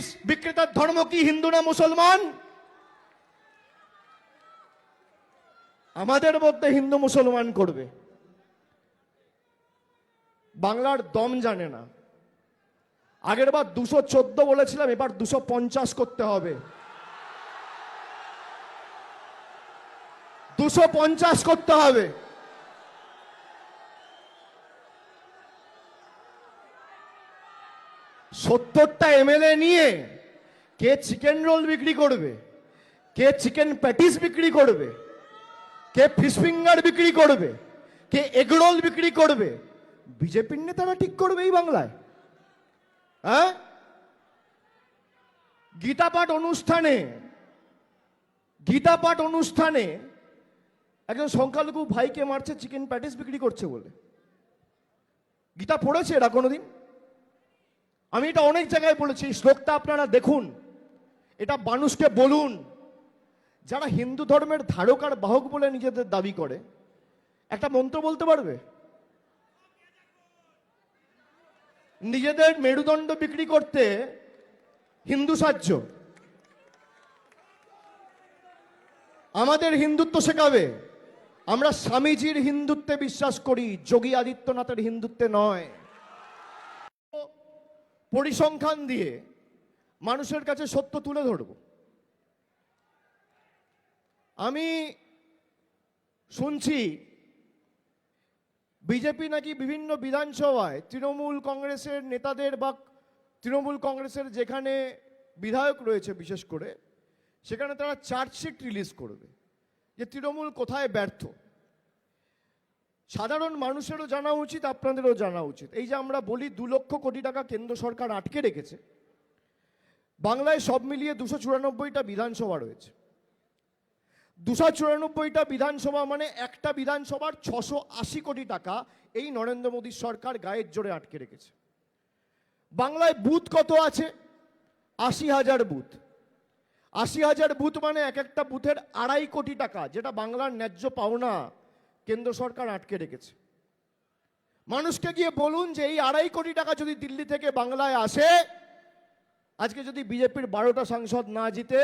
Patties বিক্রেতার ধর্ম কি, হিন্দু না মুসলমান? আমাদের মধ্যে হিন্দু মুসলমান করবে। বাংলার দম জানে না। আগের বার 214 বলেছিলাম, এবার 250 করতে হবে। 250 করতে হবে। সত্তরটা এমএলএ নিয়ে কে চিকেন রোল বিক্রি করবে, কে চিকেন প্যাটিস বিক্রি করবে, কে ফিশ ফিঙ্গার বিক্রি করবে, কে এগ রোল বিক্রি করবে, বিজেপির নেতারা ঠিক করবে এই বাংলায়? হ্যাঁ, গীতা পাঠ অনুষ্ঠানে একজন সংখ্যালঘু ভাইকে মারছে চিকেন প্যাটিস বিক্রি করছে বলে। গীতা পড়েছে এরা কোনোদিন? আমি এটা অনেক জায়গায় বলেছি, শ্লোকটা আপনারা দেখুন, এটা মানুষকে বলুন। যারা হিন্দু ধর্মের ধারক আর বাহক বলে নিজেদের দাবি করে, একটা মন্ত্র বলতে পারবে? নিজেদের মেরুদণ্ড বিক্রি করতে হিন্দু সাহায্য, আমাদের হিন্দুত্ব শেখাবে। আমরা স্বামীজির হিন্দুত্বে বিশ্বাস করি, যোগী আদিত্যনাথের হিন্দুত্বে নয়। পরিসংখ্যান দিয়ে মানুষের কাছে সত্য তুলে ধরব। আমি শুনছি বিজেপি নাকি বিভিন্ন বিধানসভায় তৃণমূল কংগ্রেসের নেতাদের বা তৃণমূল কংগ্রেসের যেখানে বিধায়ক রয়েছে বিশেষ করে, সেখানে তারা চার্জশিট রিলিজ করবে যে তৃণমূল কোথায় ব্যর্থ। সাধারণ মানুষেরও জানা উচিত, আপনাদেরও জানা উচিত। এই যে আমরা বলি 2 লক্ষ কোটি টাকা কেন্দ্র সরকার আটকে রেখেছে, বাংলায় সব মিলিয়ে 294টা বিধানসভা রয়েছে। 294টা বিধানসভা মানে একটা বিধানসভার 680 কোটি টাকা এই নরেন্দ্র মোদী সরকার গায়ের জোরে আটকে রেখেছে। বাংলায় বুথ কত আছে? 80,000 বুথ। 80,000 বুথ মানে এক একটা বুথের 2.5 কোটি টাকা, যেটা বাংলার ন্যায্য পাওনা কেন্দ্র সরকার আটকে রেখেছে। মানুষকে গিয়ে বলুন যে এই 2.5 কোটি টাকা যদি দিল্লি থেকে বাংলায় আসে, আজকে যদি বিজেপির 12টা সাংসদ না জিতে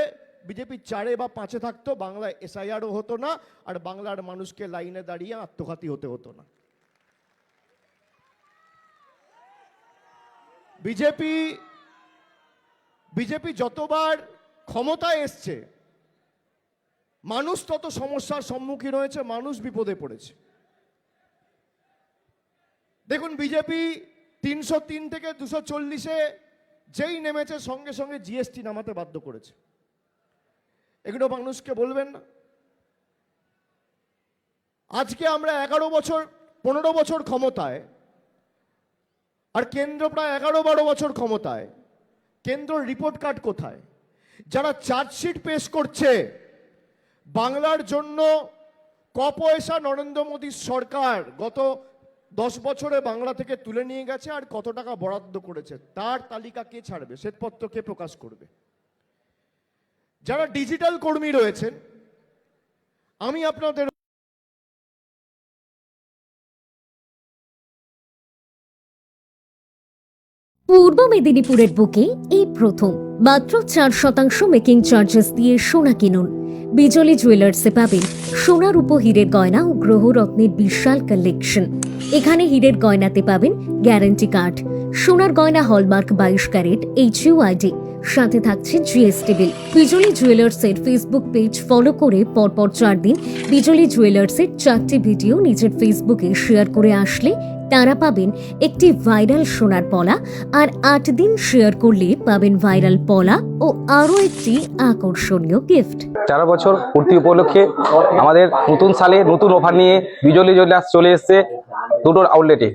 বিজেপি 4 বা 5 থাকতো, বাংলায় এসআইআরও হতো না, আর বাংলার মানুষকে লাইনে দাঁড়িয়ে আত্মঘাতী হতে হতো না। বিজেপি যতবার ক্ষমতায় এসছে, মানুষ তত সমস্যার সম্মুখীন হয়েছে, মানুষ বিপদে পড়েছে। দেখুন, বিজেপি 303 থেকে 240-এ যেই নেমেছে, সঙ্গে সঙ্গে জিএসটি নামাতে বাধ্য করেছে। এগুলো মানুষকে বলবেন না? আজকে আমরা 15 বছর ক্ষমতায়, আর কেন্দ্র প্রায় 11-12 বছর ক্ষমতায়। কেন্দ্রের রিপোর্ট কার্ড কোথায়? যারা চার্জশিট পেশ করছে, বাংলার জন্য ক পয়সা নরেন্দ্র মোদী সরকার গত 10 বছরে বাংলা থেকে তুলে নিয়ে গেছে আর কত টাকা বরাদ্দ করেছে, তার তালিকা কে ছাড়বে? শ্বেতপত্র কে প্রকাশ করবে? যারা ডিজিটাল কর্মী রয়েছেন, আমি আপনাদের পূর্ব মেদিনীপুরের বুকে এই প্রথম মাত্র 4% মেকিং চার্জেস দিয়ে সোনা কিনুন। বিজলি জুয়েলার্সে পাবেন সোনার উপহীরের গয়না ও গ্রহরত্নের বিশাল কালেকশন। এখানে হীরের গয়নাতে পাবেন গ্যারান্টি কার্ড, সোনার গয়না হলমার্ক 22 ক্যারেট HUID, সাথে থাকছে জিএসটি বিল। বিজলি জুয়েলার্সের ফেসবুক পেজ ফলো করে পরপর 4 দিন বিজলি জুয়েলার্সের 4টি ভিডিও নিজের ফেসবুকে শেয়ার করে আসলে তারা পাবেন একটি ভাইরাল সোনার পলা, আর 8 দিন শেয়ার করলে পাবেন ভাইরাল পলা ও আরও একটি আকর্ষণীয় গিফট। 4 বছর পূর্তি উপলক্ষে আমাদের নতুন সালে নতুন অফার নিয়ে বিজলি জুয়েলার্স চলে এসেছে দুটোর আউটলেটে।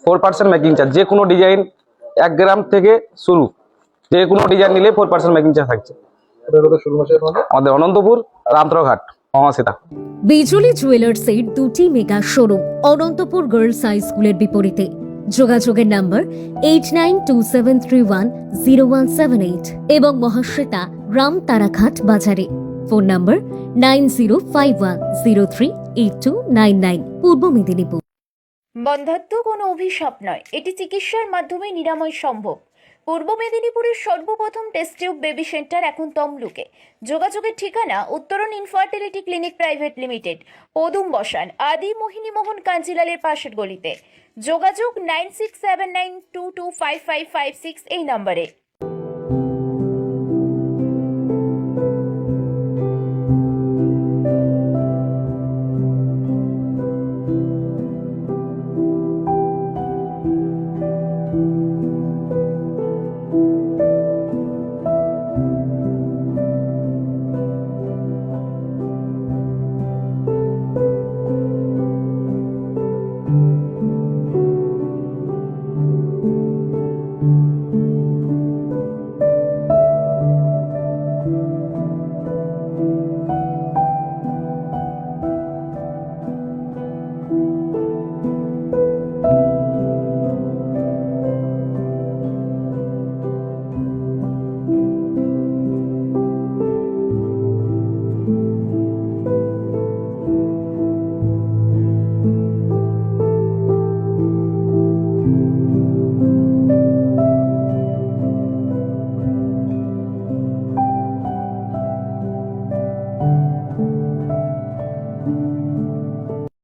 4% মেকিং চার্জ, যে কোনো ডিজাইন 1 গ্রাম থেকে শুরু, যে কোনো ডিজাইন নিলে 4% মেকিং চার্জ থাকছে। আমাদের অনন্তপুর, রামতরঘাট, মহাসিতা। বিজলি জুয়েলার্সের 2টি mega showroom Anantapur girls high স্কুলের বিপরীতে। যোগাযোগের নাম্বার 8927310178 এবং মহাশ্বেতা রামতারাঘাট বাজারে। Phone number 9051038299। পূর্ব মেদিনীপুর। বন্ধ্যাত্ব কোনো অভিশাপ নয়, এটি চিকিৎসার মাধ্যমে নিরাময় সম্ভব। পূর্ব মেদিনীপুরের সর্বপ্রথম টেস্ট টিউব বেবি সেন্টার এখন তমলুকে। যোগাযোগের ঠিকানা উত্তরণ ইনফার্টিলিটি ক্লিনিক প্রাইভেট লিমিটেড, পদুম বসান, আদি মোহিনী মোহন কাঞ্জিলালের পাশের গলিতে। যোগাযোগ 9679225556 এই নম্বরে।